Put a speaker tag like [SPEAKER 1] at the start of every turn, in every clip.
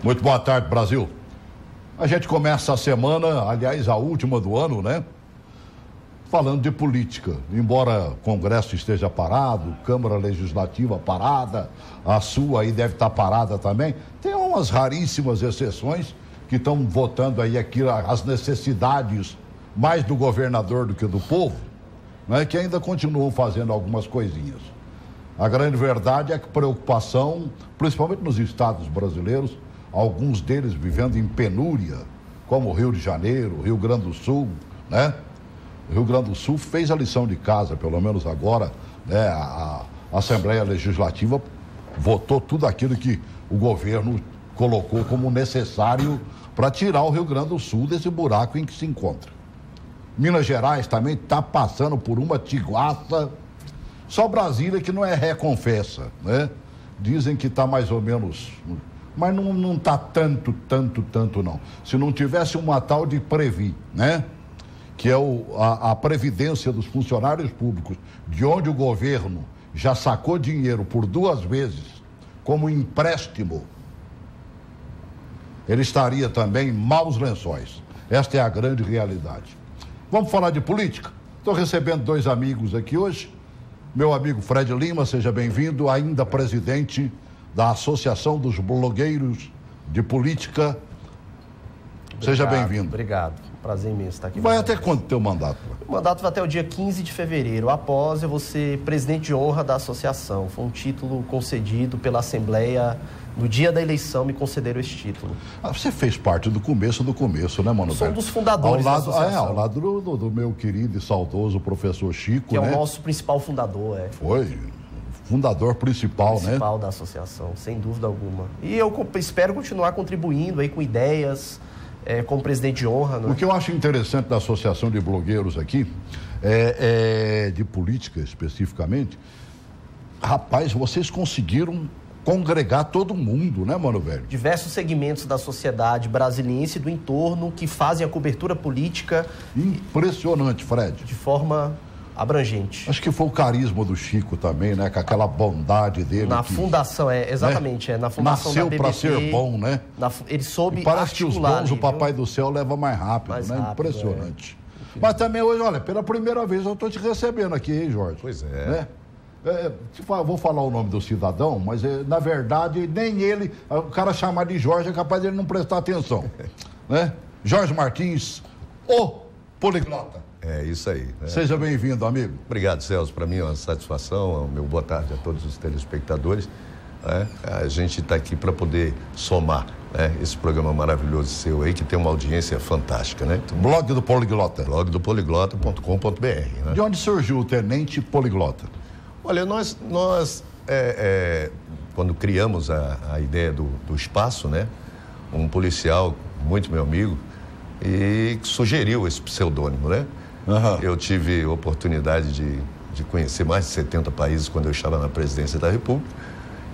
[SPEAKER 1] Muito boa tarde, Brasil. A gente começa a semana, aliás, a última do ano, né? Falando de política. Embora o Congresso esteja parado, Câmara Legislativa parada, a sua aí deve estar parada também. Tem umas raríssimas exceções que estão votando aí as necessidades mais do governador do que do povo, né? Que ainda continuam fazendo algumas coisinhas. A grande verdade é que preocupação, principalmente nos estados brasileiros, alguns deles vivendo em penúria, como o Rio de Janeiro, o Rio Grande do Sul, né? O Rio Grande do Sul fez a lição de casa, pelo menos agora, né? A Assembleia Legislativa votou tudo aquilo que o governo colocou como necessário para tirar o Rio Grande do Sul desse buraco em que se encontra. Minas Gerais também está passando por uma tiguaça. Só Brasília que não é reconfessa, né? Dizem que está mais ou menos, mas não está tanto não. Se não tivesse uma tal de Previ, né? Que é a previdência dos funcionários públicos, de onde o governo já sacou dinheiro por 2 vezes, como empréstimo, ele estaria também em maus lençóis. Esta é a grande realidade. Vamos falar de política? Estou recebendo 2 amigos aqui hoje. Meu amigo Fred Lima, seja bem-vindo, ainda presidente da Associação dos Blogueiros de Política. Seja bem-vindo.
[SPEAKER 2] Obrigado. Prazer imenso estar aqui.
[SPEAKER 1] Vai até quando teu mandato?
[SPEAKER 2] O mandato vai até o dia 15 de fevereiro. Após eu vou ser presidente de honra da associação. Foi um título concedido pela Assembleia. No dia da eleição me concederam esse título.
[SPEAKER 1] Você fez parte do começo, né, Mano?
[SPEAKER 2] Sou um dos fundadores da associação.
[SPEAKER 1] Ao lado do meu querido e saudoso professor Chico,
[SPEAKER 2] que é
[SPEAKER 1] né?
[SPEAKER 2] o nosso principal fundador,
[SPEAKER 1] Foi fundador principal, né?
[SPEAKER 2] Principal da associação, sem dúvida alguma. E eu espero continuar contribuindo aí com ideias, como presidente de honra. Né?
[SPEAKER 1] O que eu acho interessante da Associação de Blogueiros aqui, de política especificamente, rapaz, vocês conseguiram congregar todo mundo, né, mano, velho?
[SPEAKER 2] Diversos segmentos da sociedade brasiliense e do entorno que fazem a cobertura política.
[SPEAKER 1] Impressionante, Fred.
[SPEAKER 2] De forma abrangente.
[SPEAKER 1] Acho que foi o carisma do Chico também, né? Com aquela bondade dele.
[SPEAKER 2] Na fundação, exatamente. Né? Na fundação
[SPEAKER 1] nasceu
[SPEAKER 2] da BBT,
[SPEAKER 1] para ser bom, né?
[SPEAKER 2] Ele soube
[SPEAKER 1] parece que os dons do Papai do Céu leva mais rápido,
[SPEAKER 2] mais
[SPEAKER 1] né?
[SPEAKER 2] Rápido,
[SPEAKER 1] impressionante. Mas também hoje, olha, pela primeira vez eu estou te recebendo aqui, hein, Jorge?
[SPEAKER 3] Pois é.
[SPEAKER 1] Né? Vou falar o nome do cidadão, mas na verdade nem ele, o cara chamar de Jorge é capaz de ele não prestar atenção, né? Jorge Martins, o poliglota.
[SPEAKER 3] É isso aí. Né?
[SPEAKER 1] Seja bem-vindo, amigo.
[SPEAKER 3] Obrigado, Celso. Para mim é uma satisfação, meu boa tarde a todos os telespectadores. Né? A gente está aqui para poder somar, né, esse programa maravilhoso seu aí, que tem uma audiência fantástica, né? Então,
[SPEAKER 1] Blog do Poliglota.
[SPEAKER 3] Blog do poliglota.com.br. Né?
[SPEAKER 1] De onde surgiu o Tenente Poliglota?
[SPEAKER 3] Olha, nós quando criamos a ideia do espaço, né? Um policial, muito meu amigo, e sugeriu esse pseudônimo, né?
[SPEAKER 1] Uhum.
[SPEAKER 3] Eu tive a oportunidade de conhecer mais de 70 países quando eu estava na presidência da República,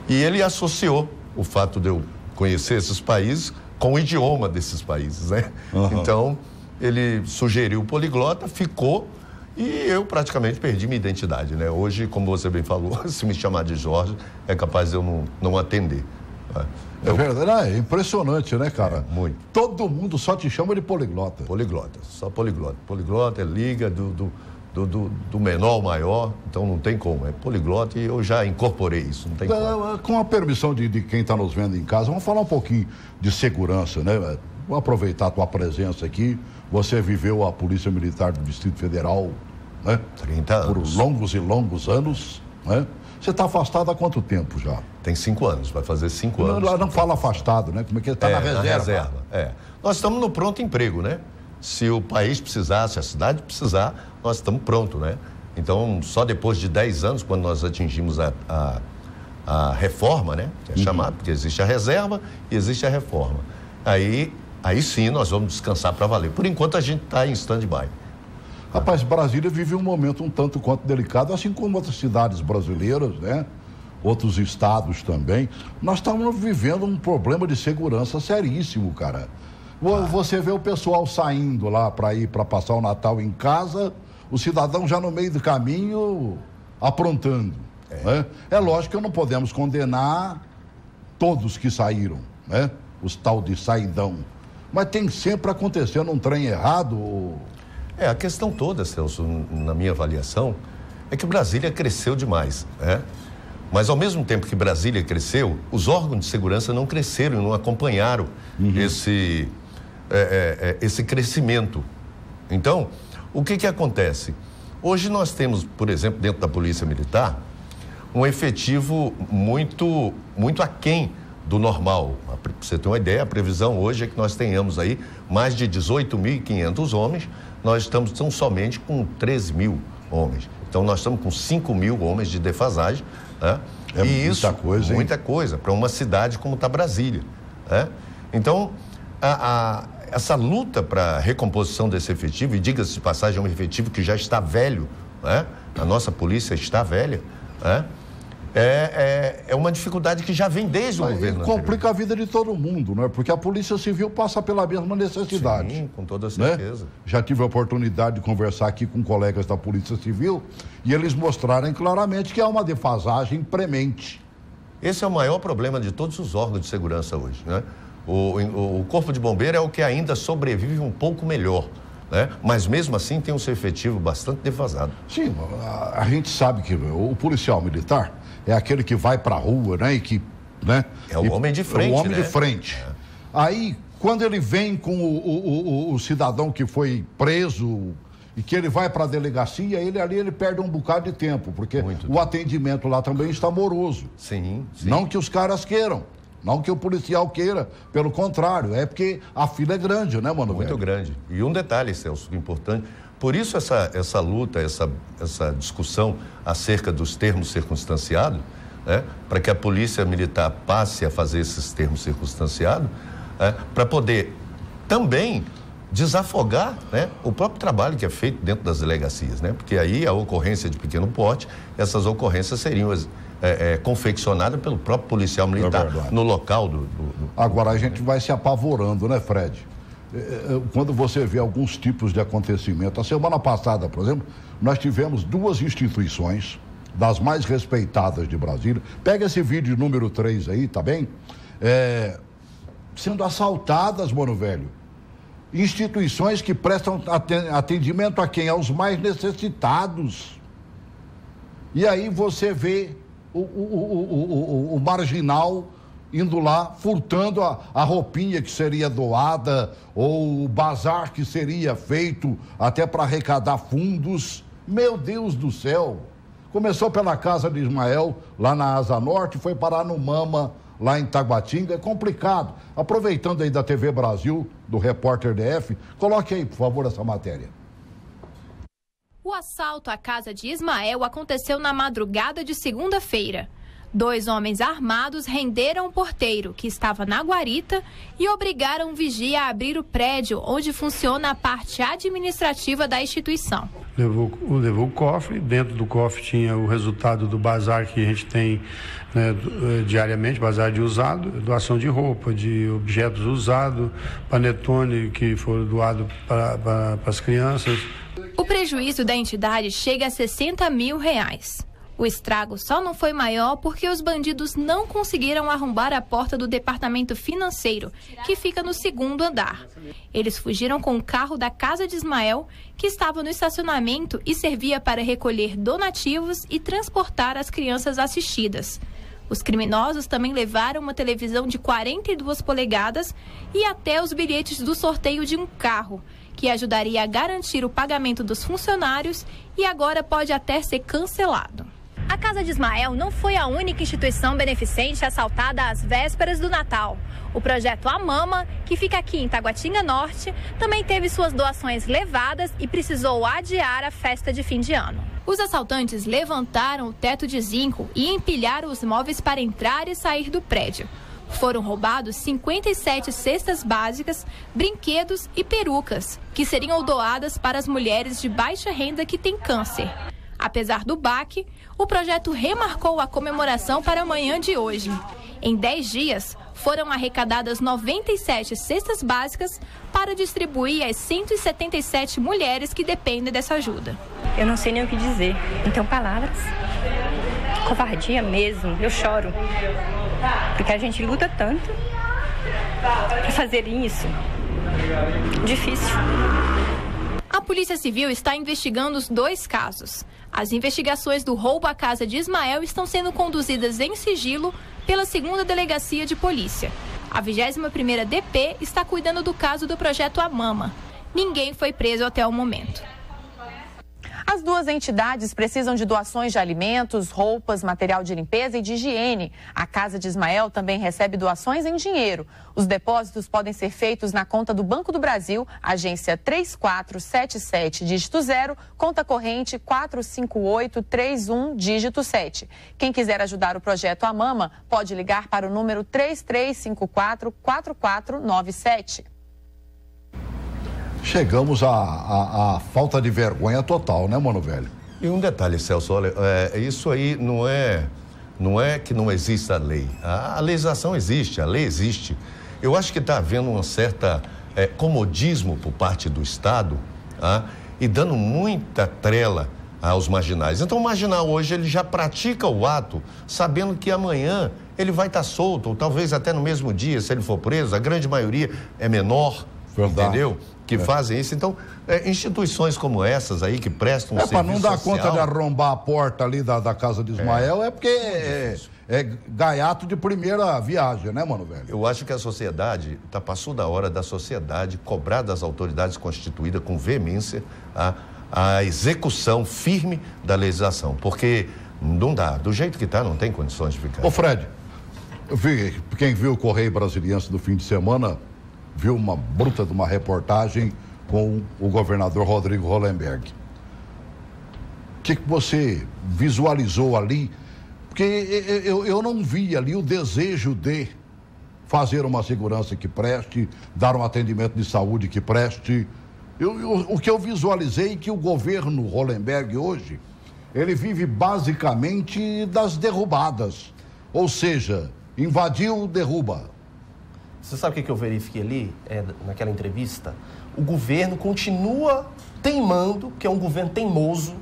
[SPEAKER 3] e ele associou o fato de eu conhecer esses países com o idioma desses países, né?
[SPEAKER 1] Uhum.
[SPEAKER 3] Então, ele sugeriu o poliglota, ficou, e eu praticamente perdi minha identidade, né? Hoje, como você bem falou, se me chamar de Jorge, é capaz de eu não atender. Né?
[SPEAKER 1] É verdade, é impressionante, né, cara?
[SPEAKER 3] Muito.
[SPEAKER 1] Todo mundo só te chama de poliglota.
[SPEAKER 3] Poliglota, só poliglota. Poliglota é liga do menor ao maior, então não tem como, é poliglota e eu já incorporei isso, não tem como.
[SPEAKER 1] Com a permissão de quem está nos vendo em casa, vamos falar um pouquinho de segurança, né? Vou aproveitar a tua presença aqui. Você viveu a Polícia Militar do Distrito Federal, né?
[SPEAKER 3] 30 anos.
[SPEAKER 1] Por longos e longos anos, né? Você está afastado há quanto tempo já?
[SPEAKER 3] Tem 5 anos, vai fazer 5 anos.
[SPEAKER 1] Lá não fala afastado, né? Como é que ele está na reserva?
[SPEAKER 3] Na reserva, Nós estamos no pronto emprego, né? Se o país precisar, se a cidade precisar, nós estamos prontos, né? Então, só depois de 10 anos, quando nós atingimos a reforma, né? Que é chamado, porque existe a reserva e existe a reforma. Aí sim nós vamos descansar para valer. Por enquanto a gente está em stand-by.
[SPEAKER 1] Rapaz, Brasília vive um momento um tanto quanto delicado, assim como outras cidades brasileiras, né? Outros estados também. Nós estamos vivendo um problema de segurança seríssimo, cara. Você vê o pessoal saindo lá para passar o Natal em casa, o cidadão já no meio do caminho aprontando. Né? É lógico que não podemos condenar todos que saíram, né? os tal de saidão. Mas tem sempre acontecendo um trem errado.
[SPEAKER 3] A questão toda, Celso, na minha avaliação, é que Brasília cresceu demais, né? Mas ao mesmo tempo que Brasília cresceu, os órgãos de segurança não cresceram e não acompanharam esse crescimento. Então, o que acontece? Hoje nós temos, por exemplo, dentro da Polícia Militar, um efetivo muito aquém do normal. Para você ter uma ideia, a previsão hoje é que nós tenhamos aí mais de 18.500 homens, nós estamos tão somente com 13 mil homens. Então nós estamos com 5 mil homens de defasagem, né?
[SPEAKER 1] É e muita coisa, hein?
[SPEAKER 3] Muita coisa, para uma cidade como está Brasília, né? Então, essa luta para a recomposição desse efetivo, e diga-se de passagem, é um efetivo que já está velho, né? A nossa polícia está velha, né? É uma dificuldade que já vem desde o governo anterior.
[SPEAKER 1] Complica a vida de todo mundo, né? Porque a Polícia Civil passa pela mesma necessidade.
[SPEAKER 3] Sim, com toda certeza.
[SPEAKER 1] Né? Já tive a oportunidade de conversar aqui com colegas da Polícia Civil e eles mostraram claramente que há uma defasagem premente.
[SPEAKER 3] Esse é o maior problema de todos os órgãos de segurança hoje, né? O Corpo de Bombeiro é o que ainda sobrevive um pouco melhor, né? Mas mesmo assim tem um seu efetivo bastante defasado.
[SPEAKER 1] Sim, a gente sabe que o policial militar é aquele que vai para a rua, né? E que, né?
[SPEAKER 3] É o homem de frente,
[SPEAKER 1] o homem
[SPEAKER 3] né?
[SPEAKER 1] de frente. Aí, quando ele vem com o cidadão que foi preso e que ele vai para a delegacia, ele perde um bocado de tempo, porque o atendimento lá também está moroso.
[SPEAKER 3] Sim.
[SPEAKER 1] Não que os caras queiram, não que o policial queira, pelo contrário, é porque a fila é grande, né, mano?
[SPEAKER 3] Muito grande. E um detalhe, Celso, importante, por isso essa luta, essa discussão acerca dos termos circunstanciados, né, para que a Polícia Militar passe a fazer esses termos circunstanciados, para poder também desafogar, né, o próprio trabalho que é feito dentro das delegacias, né? Porque aí a ocorrência de pequeno porte, essas ocorrências seriam confeccionadas pelo próprio policial militar no local do...
[SPEAKER 1] Agora a gente vai se apavorando, né, Fred? Quando você vê alguns tipos de acontecimento. A semana passada, por exemplo, nós tivemos 2 instituições das mais respeitadas de Brasília. Pega esse vídeo número 3 aí, tá bem? Sendo assaltadas, mano velho. Instituições que prestam atendimento a quem? Aos mais necessitados. E aí você vê o marginal indo lá, furtando a roupinha que seria doada ou o bazar que seria feito até para arrecadar fundos. Meu Deus do céu! Começou pela casa de Ismael, lá na Asa Norte, foi parar no Mama, lá em Taguatinga. É complicado. Aproveitando aí da TV Brasil, do repórter DF, coloque aí, por favor, essa matéria.
[SPEAKER 4] O assalto à casa de Ismael aconteceu na madrugada de segunda-feira. 2 homens armados renderam o porteiro, que estava na guarita, e obrigaram o vigia a abrir o prédio onde funciona a parte administrativa da instituição.
[SPEAKER 5] Levou o cofre, dentro do cofre tinha o resultado do bazar que a gente tem, né, diariamente, bazar de usado, doação de roupa, de objetos usados, panetone que foram doados para as crianças.
[SPEAKER 4] O prejuízo da entidade chega a R$60 mil. O estrago só não foi maior porque os bandidos não conseguiram arrombar a porta do departamento financeiro, que fica no 2º andar. Eles fugiram com o carro da casa de Ismael, que estava no estacionamento e servia para recolher donativos e transportar as crianças assistidas. Os criminosos também levaram uma televisão de 42 polegadas e até os bilhetes do sorteio de um carro, que ajudaria a garantir o pagamento dos funcionários e agora pode até ser cancelado. A Casa de Ismael não foi a única instituição beneficente assaltada às vésperas do Natal. O projeto A Mama, que fica aqui em Taguatinga Norte, também teve suas doações levadas e precisou adiar a festa de fim de ano. Os assaltantes levantaram o teto de zinco e empilharam os móveis para entrar e sair do prédio. Foram roubados 57 cestas básicas, brinquedos e perucas, que seriam doadas para as mulheres de baixa renda que têm câncer. Apesar do baque, o projeto remarcou a comemoração para a manhã de hoje. Em 10 dias, foram arrecadadas 97 cestas básicas para distribuir às 177 mulheres que dependem dessa ajuda.
[SPEAKER 6] Eu não sei nem o que dizer, não tenho palavras. Covardia mesmo, eu choro. Porque a gente luta tanto para fazerem isso. Difícil.
[SPEAKER 4] A Polícia Civil está investigando os 2 casos. As investigações do roubo à casa de Ismael estão sendo conduzidas em sigilo pela 2ª Delegacia de Polícia. A 21ª DP está cuidando do caso do projeto Amama. Ninguém foi preso até o momento.
[SPEAKER 7] As 2 entidades precisam de doações de alimentos, roupas, material de limpeza e de higiene. A casa de Ismael também recebe doações em dinheiro. Os depósitos podem ser feitos na conta do Banco do Brasil, agência 3477, dígito 0, conta corrente 45831, dígito 7. Quem quiser ajudar o projeto Amama pode ligar para o número 3354-4497.
[SPEAKER 1] Chegamos à falta de vergonha total, né, mano velho?
[SPEAKER 3] E um detalhe, Celso, olha, isso aí não é que não exista a lei. A legislação existe, a lei existe. Eu acho que está havendo uma certa comodismo por parte do Estado, e dando muita trela aos marginais. Então, o marginal hoje, ele já pratica o ato, sabendo que amanhã ele vai estar solto, ou talvez até no mesmo dia, se ele for preso. A grande maioria é menor,
[SPEAKER 1] verdade,
[SPEAKER 3] entendeu? Que fazem isso. Então, instituições como essas aí, que prestam um serviço
[SPEAKER 1] para não dar
[SPEAKER 3] social,
[SPEAKER 1] conta de arrombar a porta ali da casa de Ismael, porque é gaiato de primeira viagem, né, mano velho?
[SPEAKER 3] Eu acho que a sociedade, passou da hora da sociedade cobrar das autoridades constituídas com veemência a execução firme da legislação, porque não dá, do jeito que está, não tem condições de ficar.
[SPEAKER 1] Ô Fred, quem viu o Correio Brasiliense do fim de semana, viu uma bruta de uma reportagem com o governador Rodrigo Hollenberg. O que você visualizou ali? Porque eu não vi ali o desejo de fazer uma segurança que preste, dar um atendimento de saúde que preste. O que eu visualizei é que o governo Hollenberg hoje, ele vive basicamente das derrubadas. Ou seja, invadiu, derruba.
[SPEAKER 2] Você sabe o que eu verifiquei ali, naquela entrevista? O governo continua teimando, que é um governo teimoso,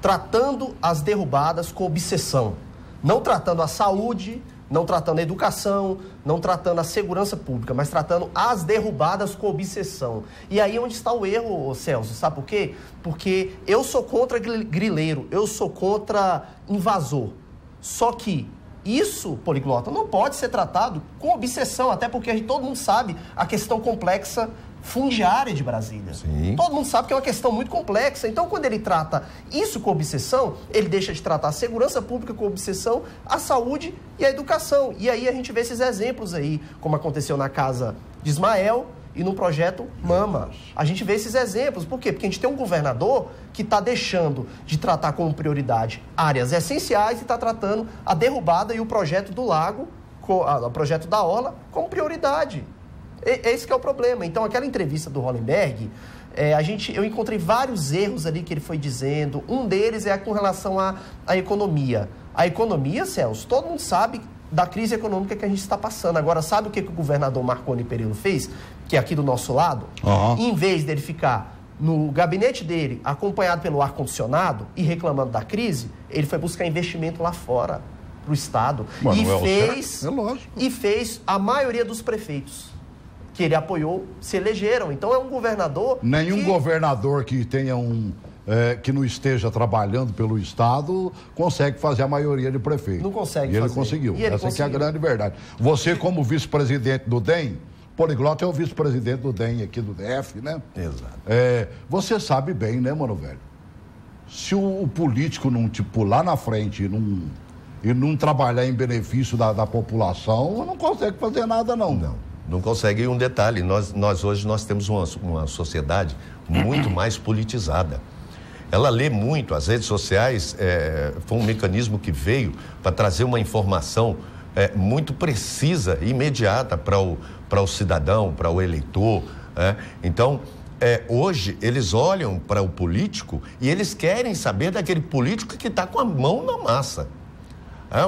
[SPEAKER 2] tratando as derrubadas com obsessão. Não tratando a saúde, não tratando a educação, não tratando a segurança pública, mas tratando as derrubadas com obsessão. E aí onde está o erro, Celso, sabe por quê? Porque eu sou contra grileiro, eu sou contra invasor. Só que isso, poliglota, não pode ser tratado com obsessão, até porque todo mundo sabe a questão complexa fundiária de Brasília.
[SPEAKER 3] Sim.
[SPEAKER 2] Todo mundo sabe que é uma questão muito complexa. Então, quando ele trata isso com obsessão, ele deixa de tratar a segurança pública com obsessão, a saúde e a educação. E aí a gente vê esses exemplos aí, como aconteceu na casa de Ismael e no projeto Mama. A gente vê esses exemplos. Por quê? Porque a gente tem um governador que está deixando de tratar como prioridade áreas essenciais e está tratando a derrubada e o projeto do lago, o projeto da orla, como prioridade. Esse que é o problema. Então, aquela entrevista do Hollenberg, eu encontrei vários erros ali que ele foi dizendo. Um deles é com relação à economia. A economia, Celso, todo mundo sabe da crise econômica que a gente está passando. Agora, sabe o que o governador Marconi Perillo fez? Que é aqui do nosso lado? Em vez dele ficar no gabinete dele, acompanhado pelo ar-condicionado e reclamando da crise, ele foi buscar investimento lá fora, para o Estado. E fez a maioria dos prefeitos que ele apoiou se elegeram. Então, é um governador...
[SPEAKER 1] Nenhum governador que tenha que não esteja trabalhando pelo Estado consegue fazer a maioria de prefeitos.
[SPEAKER 2] Não consegue
[SPEAKER 1] fazer.
[SPEAKER 2] Ele
[SPEAKER 1] conseguiu.
[SPEAKER 2] E ele
[SPEAKER 1] Essa
[SPEAKER 2] conseguiu.
[SPEAKER 1] que é a grande verdade. Você, como vice-presidente do DEM, Poliglota é o vice-presidente do DEM aqui do DF, né?
[SPEAKER 3] Exato.
[SPEAKER 1] Você sabe bem, né, mano velho? Se o político não, lá na frente e não trabalhar em benefício da população, não consegue fazer nada, não.
[SPEAKER 3] Não consegue. E um detalhe, nós hoje temos uma sociedade muito mais politizada. Ela lê muito, as redes sociais foi um mecanismo que veio para trazer uma informação muito precisa e imediata para o cidadão, para o eleitor. Então, hoje eles olham para o político e eles querem saber daquele político que está com a mão na massa.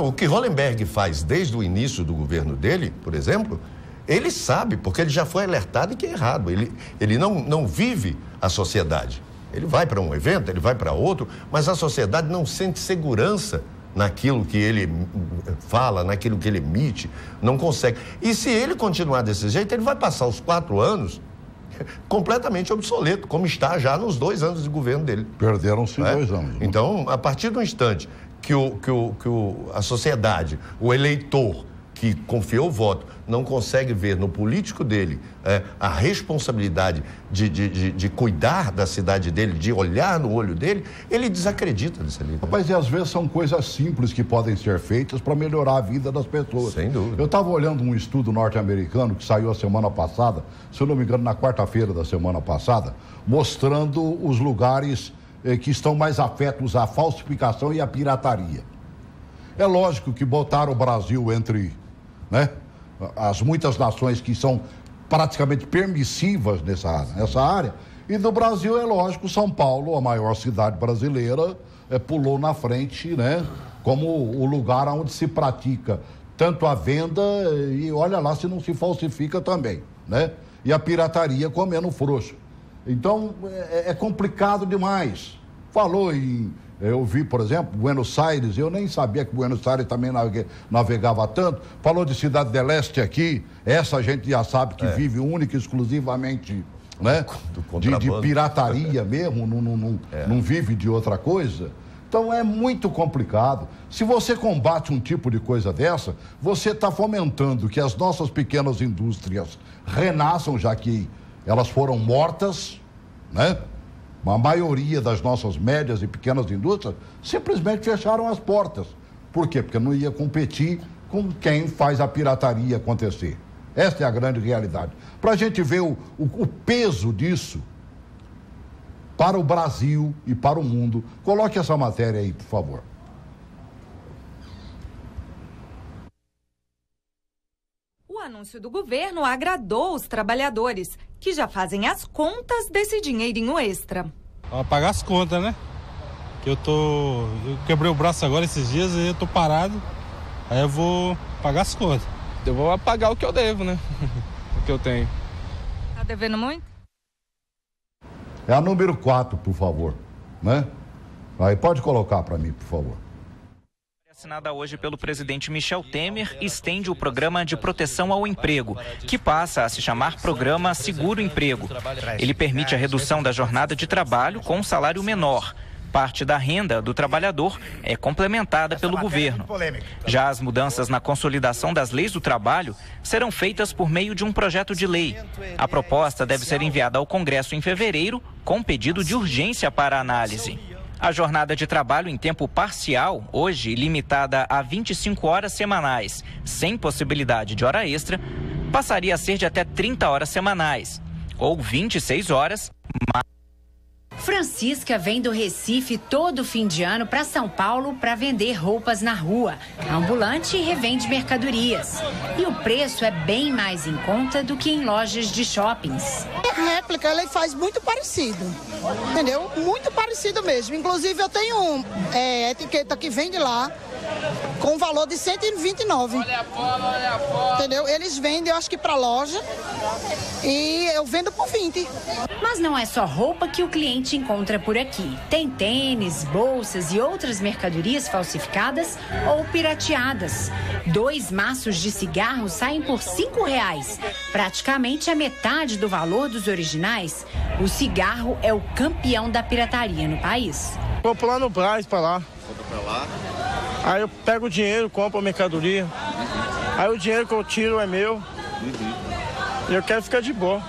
[SPEAKER 3] O que Hollenberg faz desde o início do governo dele, por exemplo, ele sabe, porque ele já foi alertado que é errado. Ele não vive a sociedade. Ele vai para um evento, ele vai para outro, mas a sociedade não sente segurança naquilo que ele fala, naquilo que ele emite, não consegue. E se ele continuar desse jeito, ele vai passar os 4 anos completamente obsoleto, como está já nos 2 anos de governo dele.
[SPEAKER 1] Perderam-se 2 anos.
[SPEAKER 3] Então, a partir do instante que a sociedade, o eleitor que confiou o voto, não consegue ver no político dele a responsabilidade de cuidar da cidade dele, de olhar no olho dele, ele desacredita desse líder.
[SPEAKER 1] Mas e às vezes são coisas simples que podem ser feitas para melhorar a vida das pessoas.
[SPEAKER 3] Sem dúvida.
[SPEAKER 1] Eu estava olhando um estudo norte-americano que saiu a semana passada, se eu não me engano, na quarta-feira da semana passada, mostrando os lugares que estão mais afetos à falsificação e à pirataria. É lógico que botaram o Brasil entre, né, as muitas nações que são praticamente permissivas nessa área, e do Brasil, é lógico, São Paulo, a maior cidade brasileira, pulou na frente, né, como o lugar onde se pratica tanto a venda e olha lá se não se falsifica também, né, e a pirataria comendo frouxo. Então, é complicado demais. Falou em... Eu vi, por exemplo, Buenos Aires, eu nem sabia que Buenos Aires também navegava tanto. Falou de Cidade del Este aqui, essa a gente já sabe que vive única e exclusivamente, né, de pirataria mesmo, não vive de outra coisa. Então é muito complicado. Se você combate um tipo de coisa dessa, você está fomentando que as nossas pequenas indústrias renasçam, já que elas foram mortas, né? A maioria das nossas médias e pequenas indústrias simplesmente fecharam as portas. Por quê? Porque não ia competir com quem faz a pirataria acontecer. Esta é a grande realidade. Para a gente ver o peso disso para o Brasil e para o mundo, coloque essa matéria aí, por favor.
[SPEAKER 8] O anúncio do governo agradou os trabalhadores, que já fazem as contas desse dinheirinho extra.
[SPEAKER 9] Para pagar as contas, né? Que eu quebrei o braço agora esses dias e eu tô parado, aí eu vou pagar as contas.
[SPEAKER 10] Eu vou pagar o que eu devo, né? O que eu tenho.
[SPEAKER 8] Tá devendo muito?
[SPEAKER 1] É a número 4, por favor, né? Aí pode colocar para mim, por favor.
[SPEAKER 11] Assinada hoje pelo presidente Michel Temer, estende o programa de proteção ao emprego, que passa a se chamar Programa Seguro Emprego. Ele permite a redução da jornada de trabalho com um salário menor. Parte da renda do trabalhador é complementada pelo governo. Já as mudanças na consolidação das leis do trabalho serão feitas por meio de um projeto de lei. A proposta deve ser enviada ao Congresso em fevereiro, com pedido de urgência para análise. A jornada de trabalho em tempo parcial, hoje limitada a 25 horas semanais, sem possibilidade de hora extra, passaria a ser de até 30 horas semanais, ou 26 horas, mais...
[SPEAKER 12] Francisca vem do Recife todo fim de ano para São Paulo para vender roupas na rua. Ambulante e revende mercadorias. E o preço é bem mais em conta do que em lojas de shoppings.
[SPEAKER 13] A réplica, ela faz muito parecido, entendeu? Muito parecido mesmo. Inclusive, eu tenho etiqueta que vem de lá com valor de R$129. Entendeu? Eles vendem, eu acho que para loja, e eu vendo por 20.
[SPEAKER 12] Mas não é só roupa que o cliente encontra por aqui. Tem tênis, bolsas e outras mercadorias falsificadas ou pirateadas. 2 maços de cigarros saem por R$5, praticamente a metade do valor dos originais. O cigarro é o campeão da pirataria no país.
[SPEAKER 10] Vou lá no Brás para lá. Aí eu pego o dinheiro, compro a mercadoria. Aí o dinheiro que eu tiro é meu. E eu quero ficar de boa.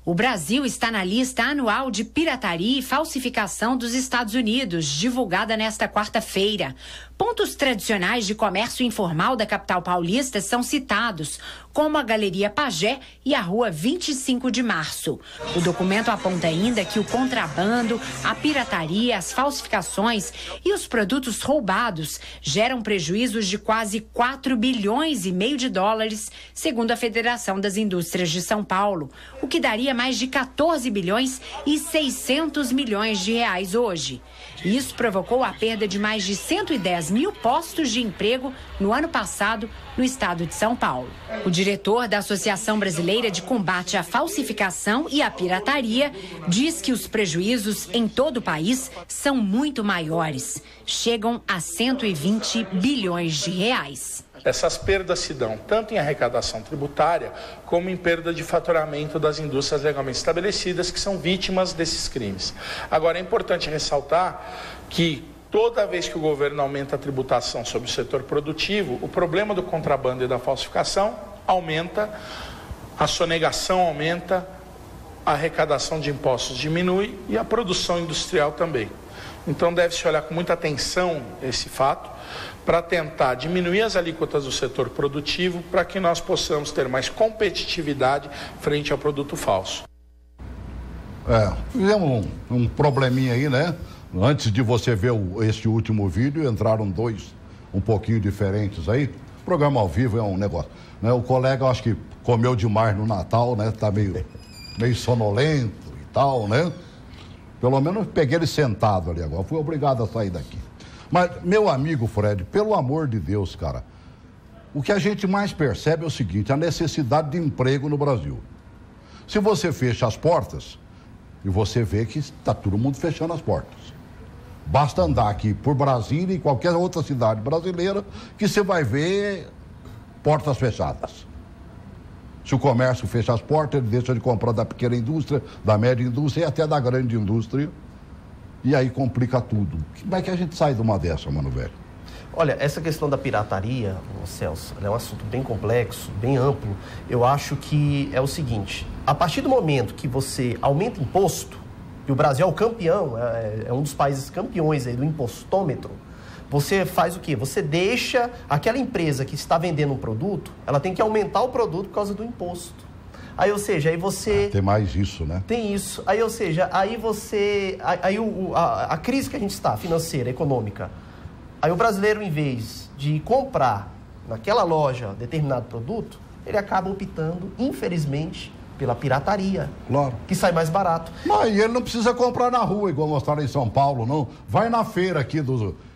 [SPEAKER 12] O Brasil está na lista anual de pirataria e falsificação dos Estados Unidos, divulgada nesta quarta-feira. Pontos tradicionais de comércio informal da capital paulista são citados, como a Galeria Pajé e a Rua 25 de Março. O documento aponta ainda que o contrabando, a pirataria, as falsificações e os produtos roubados geram prejuízos de quase 4,5 bilhões de dólares, segundo a Federação das Indústrias de São Paulo, o que daria mais de 14 bilhões e 600 milhões de reais hoje. Isso provocou a perda de mais de 110 mil postos de emprego no ano passado no estado de São Paulo. O diretor da Associação Brasileira de Combate à Falsificação e à Pirataria diz que os prejuízos em todo o país são muito maiores. Chegam a 120 bilhões de reais.
[SPEAKER 14] Essas perdas se dão tanto em arrecadação tributária como em perda de faturamento das indústrias legalmente estabelecidas que são vítimas desses crimes. Agora, é importante ressaltar que toda vez que o governo aumenta a tributação sobre o setor produtivo, o problema do contrabando e da falsificação aumenta, a sonegação aumenta, a arrecadação de impostos diminui e a produção industrial também. Então deve-se olhar com muita atenção esse fato para tentar diminuir as alíquotas do setor produtivo para que nós possamos ter mais competitividade frente ao produto falso.
[SPEAKER 1] Fizemos um probleminha aí, né? Antes de você ver este último vídeo, entraram dois um pouquinho diferentes aí. O programa ao vivo é um negócio, né? O colega, acho que comeu demais no Natal, né? Tá meio sonolento e tal, né? Pelo menos peguei ele sentado ali agora. Fui obrigado a sair daqui. Mas, meu amigo Fred, pelo amor de Deus, cara, o que a gente mais percebe é o seguinte, a necessidade de emprego no Brasil. Se você fecha as portas, e você vê que está todo mundo fechando as portas. Basta andar aqui por Brasília e qualquer outra cidade brasileira que você vai ver portas fechadas. Se o comércio fecha as portas, ele deixa de comprar da pequena indústria, da média indústria e até da grande indústria. E aí complica tudo. Como é que a gente sai de uma dessa, mano, velho?
[SPEAKER 2] Olha, essa questão da pirataria, Celso, é um assunto bem complexo, bem amplo. Eu acho que é o seguinte, a partir do momento que você aumenta imposto, e o Brasil é o campeão, é um dos países campeões aí do impostômetro, você faz o quê? Você deixa aquela empresa que está vendendo um produto, ela tem que aumentar o produto por causa do imposto. Aí, ou seja, aí você...
[SPEAKER 1] Tem mais isso, né?
[SPEAKER 2] Tem isso. Aí, ou seja, aí você... Aí a crise que a gente está, financeira, econômica, aí o brasileiro, em vez de comprar naquela loja determinado produto, ele acaba optando, infelizmente, pela pirataria.
[SPEAKER 1] Claro.
[SPEAKER 2] Que sai mais barato.
[SPEAKER 1] Mas ele não precisa comprar na rua, igual mostraram em São Paulo, não. Vai na feira aqui,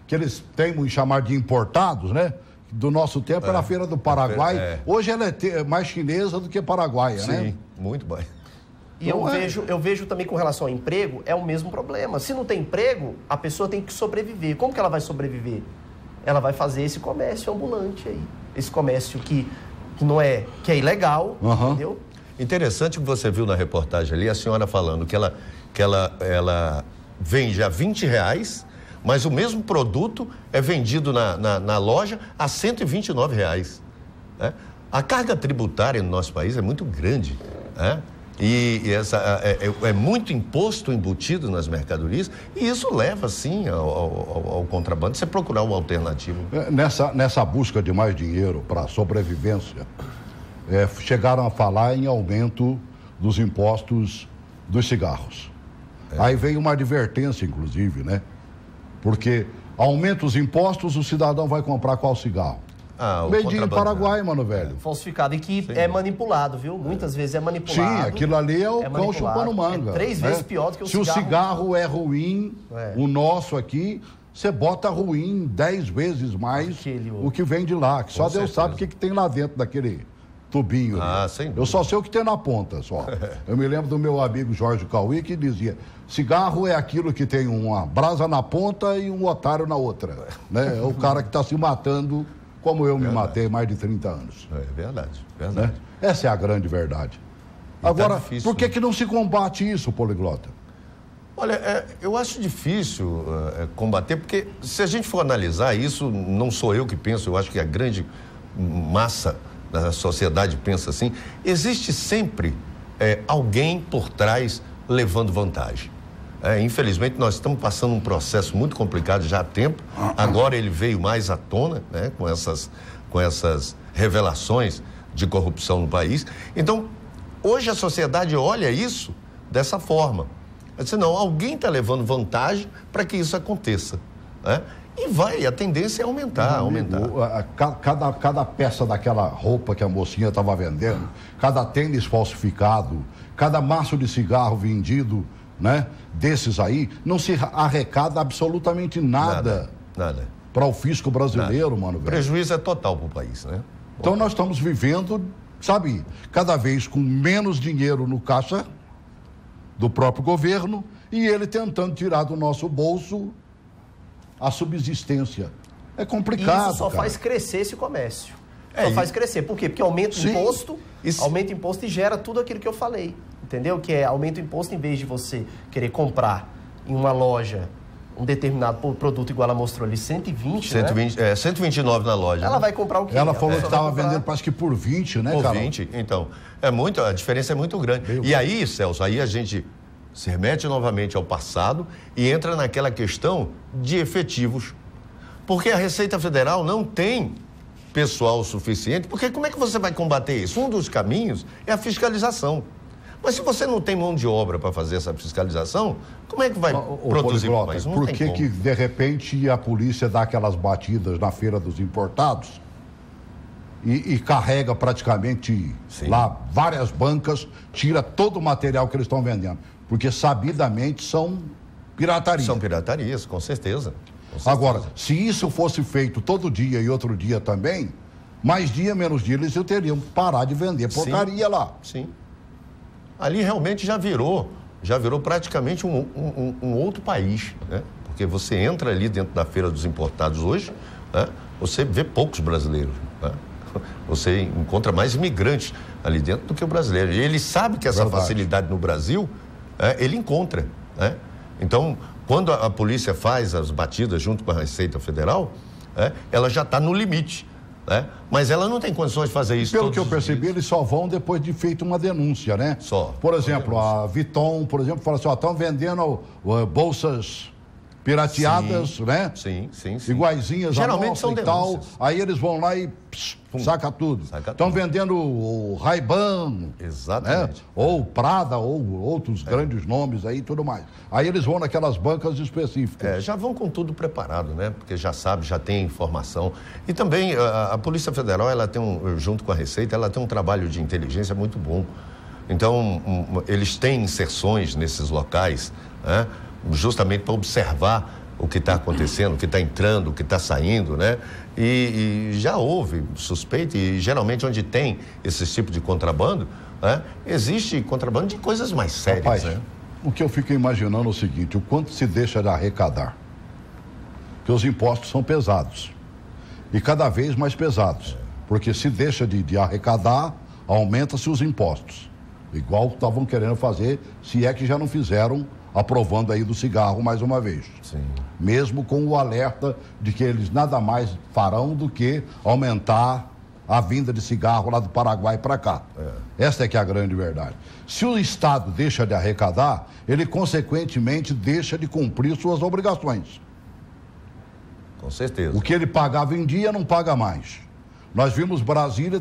[SPEAKER 1] que eles temem chamar de importados, né? Do nosso tempo era a Feira do Paraguai. Hoje ela é mais chinesa do que paraguaia, né?
[SPEAKER 3] Sim, muito bem.
[SPEAKER 2] E eu vejo também com relação ao emprego, é o mesmo problema. Se não tem emprego, a pessoa tem que sobreviver. Como que ela vai sobreviver? Ela vai fazer esse comércio ambulante aí. Esse comércio que é ilegal, entendeu?
[SPEAKER 3] Interessante que você viu na reportagem ali, a senhora falando que ela vende a R$20, mas o mesmo produto é vendido na loja a R$129. Né? A carga tributária no nosso país é muito grande, né? E é muito imposto embutido nas mercadorias e isso leva, sim, ao contrabando. Você procurar uma alternativa.
[SPEAKER 1] Nessa busca de mais dinheiro para a sobrevivência, chegaram a falar em aumento dos impostos dos cigarros. Aí veio uma advertência, inclusive, né? Porque aumenta os impostos, o cidadão vai comprar qual cigarro? Made in Paraguai, mano, velho.
[SPEAKER 2] Falsificado e que é manipulado, viu? Muitas vezes é manipulado.
[SPEAKER 1] Sim, aquilo ali é o cão chupando manga.
[SPEAKER 2] É 3 vezes pior do que o
[SPEAKER 1] cigarro.
[SPEAKER 2] Se
[SPEAKER 1] o cigarro é ruim, o nosso aqui, você bota ruim 10 vezes mais o que vem de lá. Que só Deus sabe o que tem lá dentro daquele tubinho.
[SPEAKER 3] Sem dúvida.
[SPEAKER 1] Eu só sei o que tem na ponta, só. Eu me lembro do meu amigo Jorge Cauí que dizia, cigarro é aquilo que tem uma brasa na ponta e um otário na outra. Né? É o cara que está se matando como eu me matei mais de 30 anos.
[SPEAKER 3] É verdade.
[SPEAKER 1] Né? Essa é a grande verdade. Agora, difícil, por que não se combate isso, Poliglota?
[SPEAKER 3] Olha, eu acho difícil combater, porque se a gente for analisar isso, não sou eu que penso, eu acho que a grande massa da sociedade pensa assim, existe sempre alguém por trás levando vantagem. Infelizmente, nós estamos passando um processo muito complicado já há tempo, agora ele veio mais à tona, né, com essas revelações de corrupção no país. Então, hoje a sociedade olha isso dessa forma. Não, alguém está levando vantagem para que isso aconteça. Né? E a tendência é aumentar.
[SPEAKER 1] Cada peça daquela roupa que a mocinha estava vendendo, cada tênis falsificado, cada maço de cigarro vendido, né? Desses aí, não se arrecada absolutamente nada. Para o fisco brasileiro, mano, velho.
[SPEAKER 3] O prejuízo é total para o país, né?
[SPEAKER 1] Então nós estamos vivendo sabe, cada vez com menos dinheiro no caixa do próprio governo e ele tentando tirar do nosso bolso a subsistência. É complicado.
[SPEAKER 2] Isso só faz crescer esse comércio. Só faz crescer. Por quê? Porque aumenta o imposto, aumenta o imposto e gera tudo aquilo que eu falei. Entendeu? Que é aumenta o imposto em vez de você querer comprar em uma loja um determinado produto, igual ela mostrou ali, 120,
[SPEAKER 3] 120,
[SPEAKER 2] né?
[SPEAKER 3] 129 na loja.
[SPEAKER 2] Ela vai comprar o quê?
[SPEAKER 1] Ela falou que estava vendendo, parece que por 20, né, Carol?
[SPEAKER 3] Por 20, então. A diferença é muito grande. E aí, Celso, aí a gente se remete novamente ao passado e entra naquela questão de efetivos. Porque a Receita Federal não tem pessoal suficiente, porque como é que você vai combater isso? Um dos caminhos é a fiscalização. Mas se você não tem mão de obra para fazer essa fiscalização, como é que vai produzir mais?
[SPEAKER 1] Por que de repente a polícia dá aquelas batidas na feira dos importados e carrega praticamente lá várias bancas, tira todo o material que eles estão vendendo? Porque sabidamente são piratarias.
[SPEAKER 3] São piratarias, com certeza.
[SPEAKER 1] Agora, se isso fosse feito todo dia e outro dia também, mais dia, menos dia, eles teriam que parar de vender porcaria lá.
[SPEAKER 3] Sim. Ali realmente já virou praticamente um outro país, né? Porque você entra ali dentro da Feira dos Importados hoje, né? Você vê poucos brasileiros, né? Você encontra mais imigrantes ali dentro do que o brasileiro. E ele sabe que essa facilidade no Brasil, ele encontra, né? Então, quando a polícia faz as batidas junto com a Receita Federal, ela já está no limite. Mas ela não tem condições de fazer isso.
[SPEAKER 1] Pelo que eu percebi, eles só vão depois de feita uma denúncia, né?
[SPEAKER 3] Só.
[SPEAKER 1] Por exemplo, a Vuitton, por exemplo, fala assim, estão vendendo bolsas pirateadas, né?
[SPEAKER 3] Sim.
[SPEAKER 1] Iguaizinhas
[SPEAKER 3] geralmente
[SPEAKER 1] a nossa
[SPEAKER 3] são
[SPEAKER 1] e tal.
[SPEAKER 3] denúncias.
[SPEAKER 1] Aí eles vão lá e saca tudo. Estão vendendo o Ray-Ban,
[SPEAKER 3] exatamente,
[SPEAKER 1] né? Ou Prada, ou outros grandes nomes aí e tudo mais. Aí eles vão naquelas bancas específicas.
[SPEAKER 3] Já vão com tudo preparado, né? Porque já sabe, já tem informação. E também a Polícia Federal, ela tem junto com a Receita, ela tem um trabalho de inteligência muito bom. Então, eles têm inserções nesses locais, né? Justamente para observar o que está acontecendo, o que está entrando, o que está saindo, né? E já houve suspeita, e geralmente onde tem esse tipo de contrabando, né? Existe contrabando de coisas mais sérias.
[SPEAKER 1] Rapaz,
[SPEAKER 3] né?
[SPEAKER 1] O que eu fico imaginando é o seguinte, o quanto se deixa de arrecadar. Porque os impostos são pesados. E cada vez mais pesados. Porque se deixa de arrecadar, aumenta-se os impostos. Igual estavam querendo fazer, se é que já não fizeram, aprovando aí do cigarro mais uma vez.
[SPEAKER 3] Sim.
[SPEAKER 1] Mesmo com o alerta de que eles nada mais farão do que aumentar a vinda de cigarro lá do Paraguai para cá. Essa é que é a grande verdade. Se o Estado deixa de arrecadar, ele consequentemente deixa de cumprir suas obrigações.
[SPEAKER 3] Com certeza.
[SPEAKER 1] O que ele pagava em dia não paga mais. Nós vimos Brasília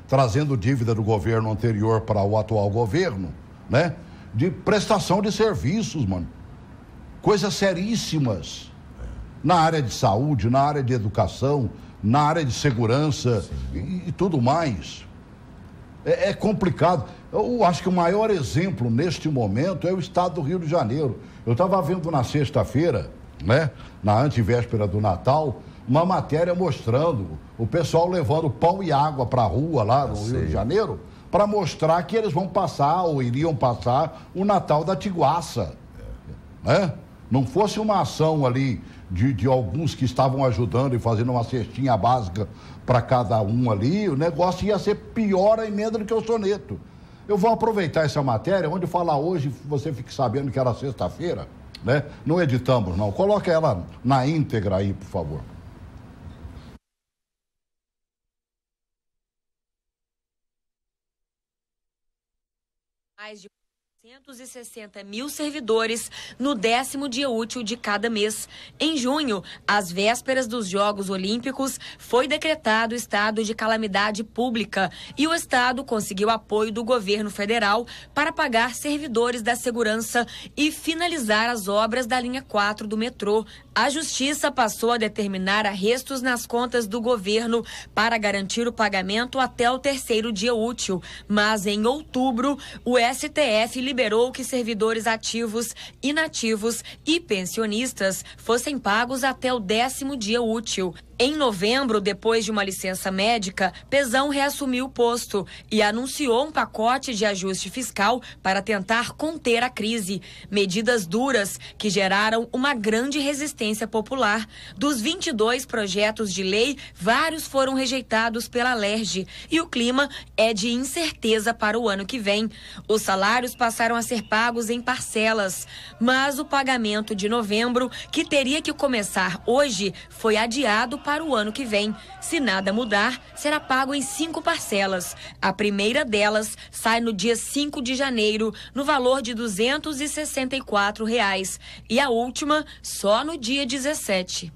[SPEAKER 1] trazendo dívida do governo anterior para o atual governo, né? De prestação de serviços, mano. Coisas seríssimas. Na área de saúde, na área de educação, na área de segurança e tudo mais. É complicado. Eu acho que o maior exemplo neste momento é o estado do Rio de Janeiro. Eu estava vendo na sexta-feira, né, na antevéspera do Natal, uma matéria mostrando o pessoal levando pão e água para a rua lá no Rio de Janeiro, para mostrar que eles vão passar ou iriam passar o Natal da Tiguaça. Né? Não fosse uma ação ali de alguns que estavam ajudando e fazendo uma cestinha básica para cada um ali, o negócio ia ser pior a emenda do que o soneto. Eu vou aproveitar essa matéria, onde falar hoje, você fique sabendo que era sexta-feira, né? Não editamos, não. Coloca ela na íntegra aí, por favor.
[SPEAKER 15] Mais de 460 mil servidores no 10º dia útil de cada mês. Em junho, às vésperas dos Jogos Olímpicos, foi decretado estado de calamidade pública e o Estado conseguiu apoio do governo federal para pagar servidores da segurança e finalizar as obras da linha 4 do metrô, A Justiça passou a determinar arrestos nas contas do governo para garantir o pagamento até o 3º dia útil. Mas em outubro, o STF liberou que servidores ativos, inativos e pensionistas fossem pagos até o 10º dia útil. Em novembro, depois de uma licença médica, Pezão reassumiu o posto e anunciou um pacote de ajuste fiscal para tentar conter a crise. Medidas duras que geraram uma grande resistência popular. Dos 22 projetos de lei, vários foram rejeitados pela LERJ e o clima é de incerteza para o ano que vem. Os salários passaram a ser pagos em parcelas, mas o pagamento de novembro, que teria que começar hoje, foi adiado para o ano que vem. Se nada mudar, será pago em 5 parcelas. A primeira delas sai no dia 5 de janeiro, no valor de R$ 264. E a última, só no dia 17.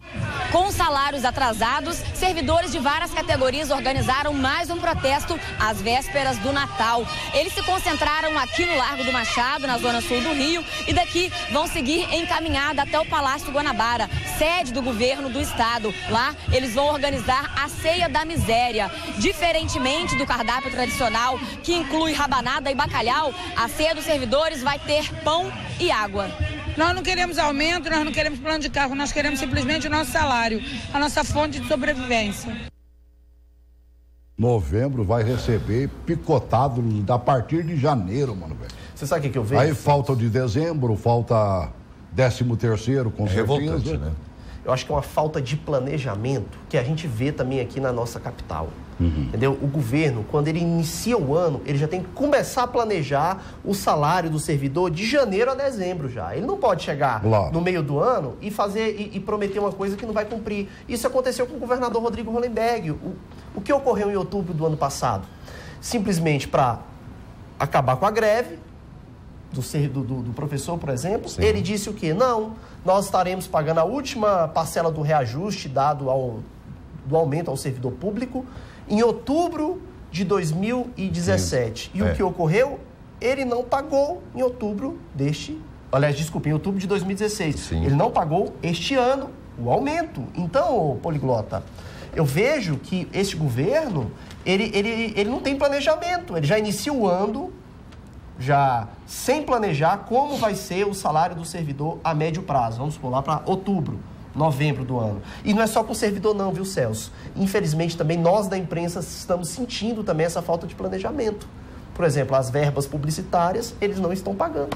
[SPEAKER 16] Com salários atrasados, servidores de várias categorias organizaram mais um protesto às vésperas do Natal. Eles se concentraram aqui no Largo do Machado, na zona sul do Rio, e daqui vão seguir encaminhada até o Palácio Guanabara, sede do governo do estado. Lá, eles vão organizar a Ceia da Miséria. Diferentemente do cardápio tradicional, que inclui rabanada e bacalhau, a ceia dos servidores vai ter pão e água.
[SPEAKER 17] Nós não queremos aumento, nós não queremos plano de cargo, nós queremos simplesmente o nosso salário, a nossa fonte de sobrevivência.
[SPEAKER 1] Novembro vai receber picotado a partir de janeiro, mano, velho.
[SPEAKER 2] Você sabe o que eu vejo?
[SPEAKER 1] Aí falta de dezembro, falta 13º, com certeza.
[SPEAKER 3] Revoltante, né?
[SPEAKER 2] Eu acho que é uma falta de planejamento que a gente vê também aqui na nossa capital. Entendeu? O governo, quando ele inicia o ano, ele já tem que começar a planejar o salário do servidor de janeiro a dezembro já. Ele não pode chegar no meio do ano e fazer e prometer uma coisa que não vai cumprir. Isso aconteceu com o governador Rodrigo Hollenberg. O que ocorreu em outubro do ano passado? Simplesmente para acabar com a greve do professor, por exemplo, ele disse o quê? Não, nós estaremos pagando a última parcela do reajuste dado do aumento ao servidor público em outubro de 2017. E o que ocorreu? Ele não pagou em outubro em outubro de 2016. Ele não pagou este ano o aumento. Então, poliglota, eu vejo que esse governo, ele não tem planejamento. Ele já inicia o ano já sem planejar como vai ser o salário do servidor a médio prazo. Vamos pular para outubro, novembro do ano. E não é só com o servidor não, viu, Celso? Infelizmente também nós da imprensa estamos sentindo também essa falta de planejamento. Por exemplo, as verbas publicitárias, eles não estão pagando.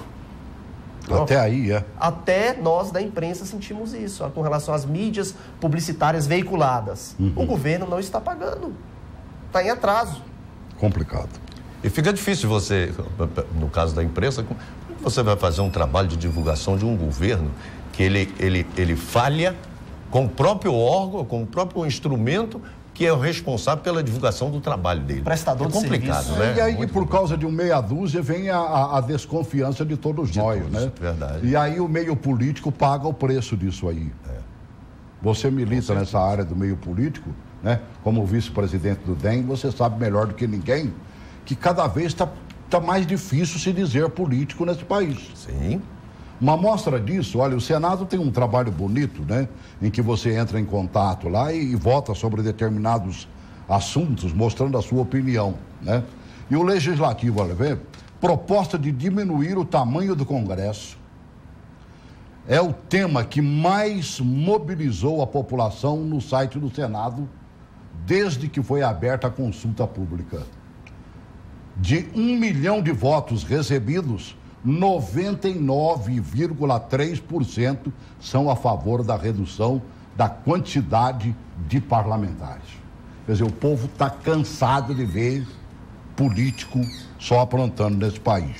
[SPEAKER 1] Até aí, é?
[SPEAKER 2] Até nós da imprensa sentimos isso, com relação às mídias publicitárias veiculadas. O governo não está pagando. Está em atraso.
[SPEAKER 1] Complicado.
[SPEAKER 3] E fica difícil você, no caso da imprensa, como você vai fazer um trabalho de divulgação de um governo que ele falha com o próprio órgão, com o próprio instrumento que é o responsável pela divulgação do trabalho dele.
[SPEAKER 2] Prestador
[SPEAKER 3] de complicado,
[SPEAKER 2] serviço.
[SPEAKER 3] Né?
[SPEAKER 1] E aí, por causa de um meia dúzia, vem a desconfiança de todos nós, né?
[SPEAKER 3] Verdade.
[SPEAKER 1] E aí o meio político paga o preço disso aí. Você milita nessa área do meio político, né? Como vice-presidente do DEM, você sabe melhor do que ninguém que cada vez está mais difícil se dizer político nesse país.
[SPEAKER 3] Sim.
[SPEAKER 1] Uma amostra disso, olha, o Senado tem um trabalho bonito, né? Em que você entra em contato lá e vota sobre determinados assuntos, mostrando a sua opinião, né? E o Legislativo, olha, vê, proposta de diminuir o tamanho do Congresso é o tema que mais mobilizou a população no site do Senado desde que foi aberta a consulta pública. De 1 milhão de votos recebidos, 99,3% são a favor da redução da quantidade de parlamentares. Quer dizer, o povo está cansado de ver político só aprontando nesse país.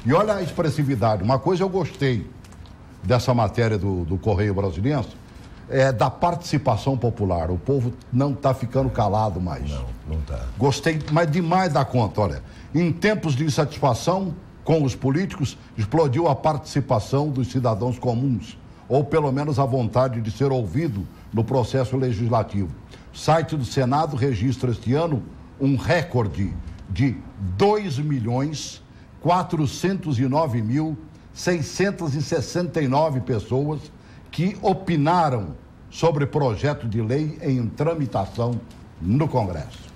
[SPEAKER 1] E olha a expressividade. Uma coisa eu gostei dessa matéria do Correio Brasiliense, é da participação popular. O povo não está ficando calado mais.
[SPEAKER 3] Não está.
[SPEAKER 1] Gostei, mas demais da conta, olha. Em tempos de insatisfação com os políticos, explodiu a participação dos cidadãos comuns, ou pelo menos a vontade de ser ouvido no processo legislativo. O site do Senado registra este ano um recorde de 2.409.669 pessoas que opinaram sobre projeto de lei em tramitação no Congresso.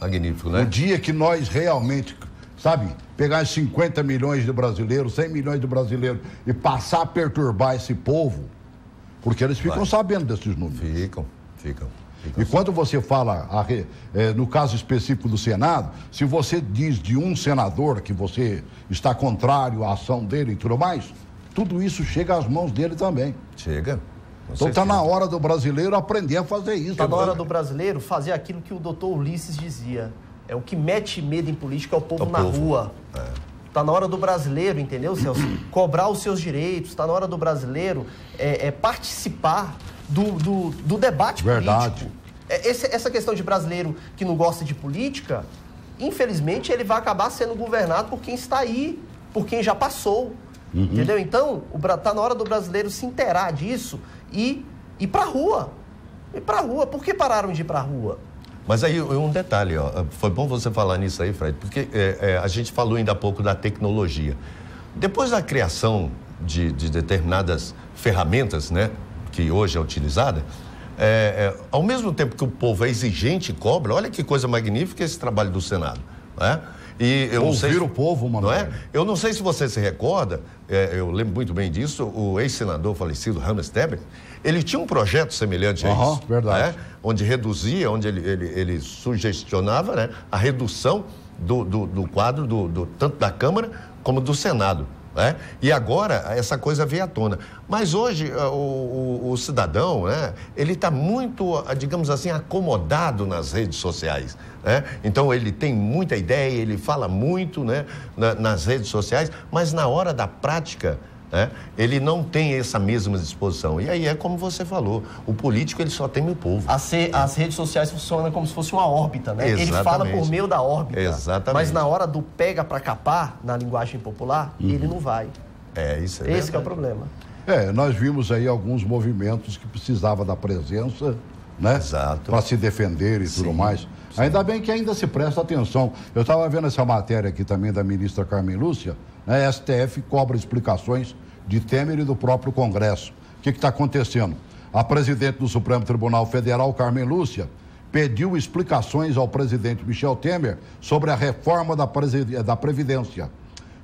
[SPEAKER 3] Magnífico, né?
[SPEAKER 1] O dia que nós realmente, sabe, pegar 50 milhões de brasileiros, 100 milhões de brasileiros e passar a perturbar esse povo, porque eles ficam sabendo desses números.
[SPEAKER 3] Ficam.
[SPEAKER 1] E quando você fala, no caso específico do Senado, se você diz de um senador que você está contrário à ação dele e tudo mais, tudo isso chega às mãos dele também.
[SPEAKER 3] Chega.
[SPEAKER 1] Então está na hora do brasileiro aprender a fazer isso.
[SPEAKER 2] Está na hora do brasileiro fazer aquilo que o doutor Ulisses dizia. É o que mete medo em política é o povo na rua. Está na hora do brasileiro, entendeu, Celso? Cobrar os seus direitos. Está na hora do brasileiro participar do debate político. Essa questão de brasileiro que não gosta de política, infelizmente, ele vai acabar sendo governado por quem está aí, por quem já passou. Entendeu? Então, está na hora do brasileiro se inteirar disso e ir para a rua. Ir para a rua. Por que pararam de ir para a rua?
[SPEAKER 3] Mas aí, um detalhe, foi bom você falar nisso aí, Fred, porque a gente falou ainda há pouco da tecnologia. Depois da criação de determinadas ferramentas, né, que hoje é utilizada, ao mesmo tempo que o povo é exigente e cobra, olha que coisa magnífica esse trabalho do Senado, né? E eu
[SPEAKER 1] ouvir o povo, mano.
[SPEAKER 3] Não é? Eu não sei se você se recorda, eu lembro muito bem disso, o ex-senador falecido Hannes Tebet, ele tinha um projeto semelhante a isso.
[SPEAKER 1] Verdade.
[SPEAKER 3] Onde reduzia, onde ele sugestionava, né, a redução do quadro tanto da Câmara como do Senado. E agora essa coisa veio à tona. Mas hoje o cidadão, né, ele está muito, digamos assim, acomodado nas redes sociais. Né? Então ele tem muita ideia, ele fala muito, né, nas redes sociais, mas na hora da prática, né, ele não tem essa mesma disposição. E aí é como você falou, o político ele só teme o povo.
[SPEAKER 2] As redes sociais funcionam como se fosse uma órbita, né?
[SPEAKER 3] Exatamente.
[SPEAKER 2] Ele fala por meio da órbita.
[SPEAKER 3] Exatamente.
[SPEAKER 2] Mas na hora do pega para capar, na linguagem popular, ele não vai.
[SPEAKER 3] Isso é
[SPEAKER 2] Esse que é o problema.
[SPEAKER 1] Nós vimos aí alguns movimentos que precisavam da presença, né? Para se defender e tudo mais. Ainda bem que ainda se presta atenção. Eu estava vendo essa matéria aqui também da ministra Carmen Lúcia, né? STF cobra explicações de Temer e do próprio Congresso. O que está acontecendo? A presidente do Supremo Tribunal Federal, Carmen Lúcia, pediu explicações ao presidente Michel Temer sobre a reforma da Previdência,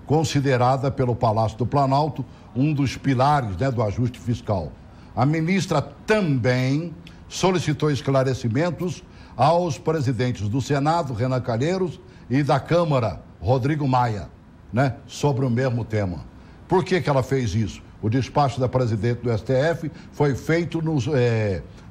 [SPEAKER 1] considerada pelo Palácio do Planalto um dos pilares, né, do ajuste fiscal. A ministra também solicitou esclarecimentos aos presidentes do Senado, Renan Calheiros, e da Câmara, Rodrigo Maia, né, sobre o mesmo tema. Por que ela fez isso? O despacho da presidente do STF foi feito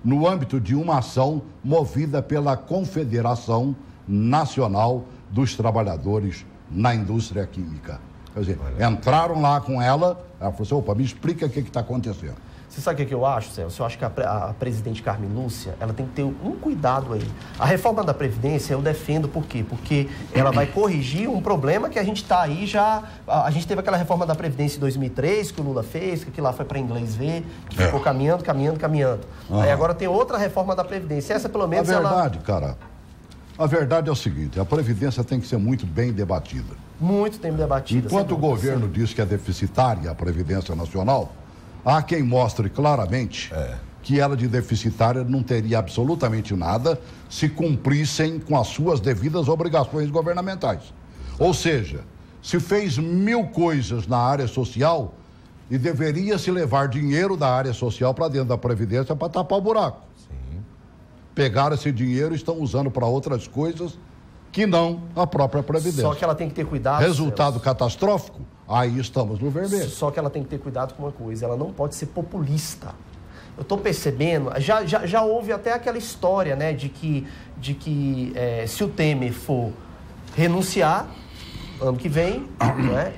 [SPEAKER 1] no âmbito de uma ação movida pela Confederação Nacional dos Trabalhadores na Indústria Química. Quer dizer, entraram lá com ela falou assim, opa, me explica o que está acontecendo.
[SPEAKER 2] Você sabe o que eu acho, Celso? Eu acho que a presidente Carmen Lúcia, ela tem que ter um cuidado aí. A reforma da Previdência eu defendo por quê? Porque ela vai corrigir um problema que a gente está aí já... A gente teve aquela reforma da Previdência em 2003, que o Lula fez, que aquilo lá foi para inglês ver, que ficou caminhando. Aí agora tem outra reforma da Previdência. Essa pelo menos
[SPEAKER 1] A verdade é o seguinte, a Previdência tem que ser muito bem debatida.
[SPEAKER 2] Muito bem debatida.
[SPEAKER 1] Enquanto o governo diz que é deficitária a Previdência Nacional, há quem mostre claramente que ela de deficitária não teria absolutamente nada se cumprissem com as suas devidas obrigações governamentais. Ou seja, se fez 1000 coisas na área social e deveria se levar dinheiro da área social para dentro da Previdência para tapar o buraco. Pegaram esse dinheiro e estão usando para outras coisas que não a própria Previdência.
[SPEAKER 2] Só que ela tem que ter cuidado.
[SPEAKER 1] Resultado catastrófico, aí estamos no vermelho.
[SPEAKER 2] Só que ela tem que ter cuidado com uma coisa, ela não pode ser populista. Eu estou percebendo, já houve até aquela história, né, de que se o Temer for renunciar ano que vem, né,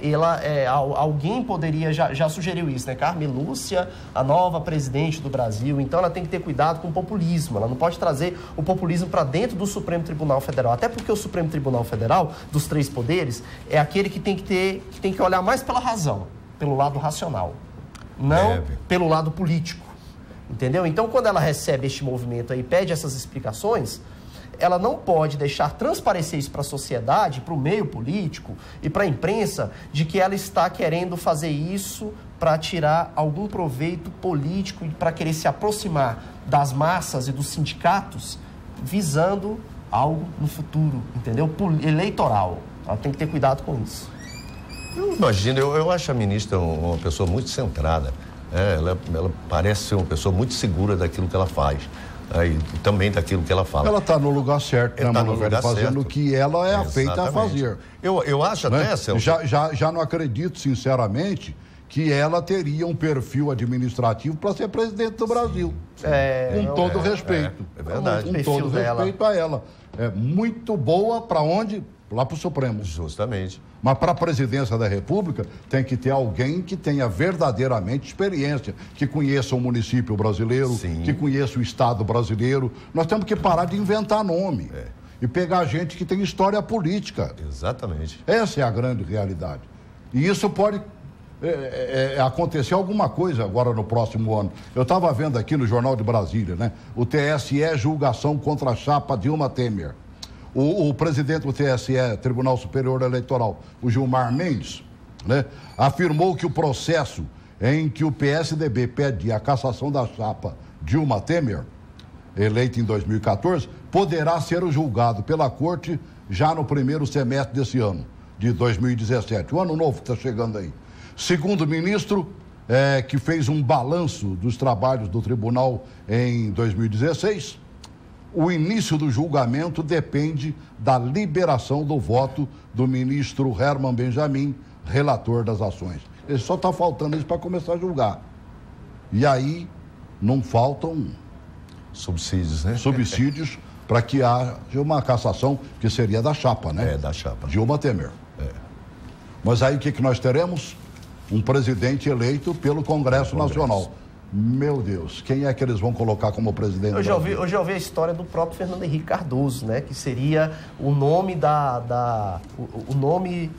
[SPEAKER 2] alguém poderia, já sugeriu isso, né? Carmen Lúcia, a nova presidente do Brasil. Então ela tem que ter cuidado com o populismo. Ela não pode trazer o populismo para dentro do Supremo Tribunal Federal. Até porque o Supremo Tribunal Federal, dos 3 poderes, é aquele que tem que olhar mais pela razão, pelo lado racional, não pelo lado político. Entendeu? Então, quando ela recebe este movimento aí, pede essas explicações, ela não pode deixar transparecer isso para a sociedade, para o meio político e para a imprensa, de que ela está querendo fazer isso para tirar algum proveito político e para querer se aproximar das massas e dos sindicatos, visando algo no futuro, entendeu? Eleitoral. Ela tem que ter cuidado com isso.
[SPEAKER 3] Imagina, eu acho a ministra uma pessoa muito centrada. Ela parece ser uma pessoa muito segura daquilo que ela faz. E também daquilo que ela fala.
[SPEAKER 1] Ela está no lugar certo, né,
[SPEAKER 3] Mano Velho? Fazendo
[SPEAKER 1] o que ela é feita a fazer.
[SPEAKER 3] Eu acho até,
[SPEAKER 1] né?
[SPEAKER 3] Celso...
[SPEAKER 1] Já não acredito, sinceramente, que ela teria um perfil administrativo para ser presidente do Brasil. Com todo respeito.
[SPEAKER 3] É verdade.
[SPEAKER 1] Com todo respeito a ela. É muito boa para onde? Lá para o Supremo.
[SPEAKER 3] Justamente.
[SPEAKER 1] Mas para a presidência da República tem que ter alguém que tenha verdadeiramente experiência, que conheça o município brasileiro,
[SPEAKER 3] Sim.
[SPEAKER 1] que conheça o Estado brasileiro. Nós temos que parar de inventar nome e pegar gente que tem história política.
[SPEAKER 3] Exatamente.
[SPEAKER 1] Essa é a grande realidade. E isso pode acontecer alguma coisa agora no próximo ano. Eu estava vendo aqui no Jornal de Brasília, né? O TSE julgação contra a chapa Dilma Temer. O presidente do TSE, Tribunal Superior Eleitoral, o Gilmar Mendes, né, afirmou que o processo em que o PSDB pede a cassação da chapa Dilma Temer, eleita em 2014, poderá ser julgado pela Corte já no primeiro semestre desse ano, de 2017. O ano novo está chegando aí. Segundo o ministro, que fez um balanço dos trabalhos do tribunal em 2016, o início do julgamento depende da liberação do voto do ministro Herman Benjamin, relator das ações. Ele só está faltando isso para começar a julgar. E aí não faltam
[SPEAKER 3] subsídios, né?
[SPEAKER 1] Subsídios para que haja uma cassação, que seria da chapa, né?
[SPEAKER 3] Da chapa.
[SPEAKER 1] Dilma Temer. Mas aí o que nós teremos? Um presidente eleito pelo Congresso Nacional. Meu Deus, quem é que eles vão colocar como presidente?
[SPEAKER 2] Eu já ouvi a história do próprio Fernando Henrique Cardoso, né? Que seria o nome o nome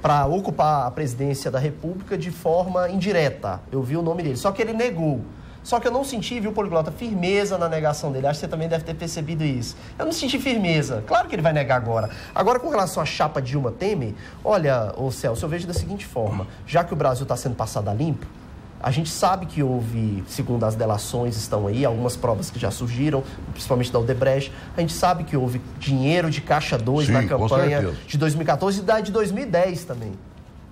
[SPEAKER 2] para ocupar a presidência da República de forma indireta. Eu vi o nome dele, só que ele negou. Só que eu não senti, viu, Poliglota, firmeza na negação dele. Acho que você também deve ter percebido isso. Eu não senti firmeza. Claro que ele vai negar agora. Agora, com relação à chapa Dilma Temer, olha, ô Celso, eu vejo da seguinte forma. Já que o Brasil está sendo passado a limpo, a gente sabe que houve, segundo as delações estão aí, algumas provas que já surgiram, principalmente da Odebrecht, a gente sabe que houve dinheiro de Caixa 2 na campanha de 2014 e da de 2010 também.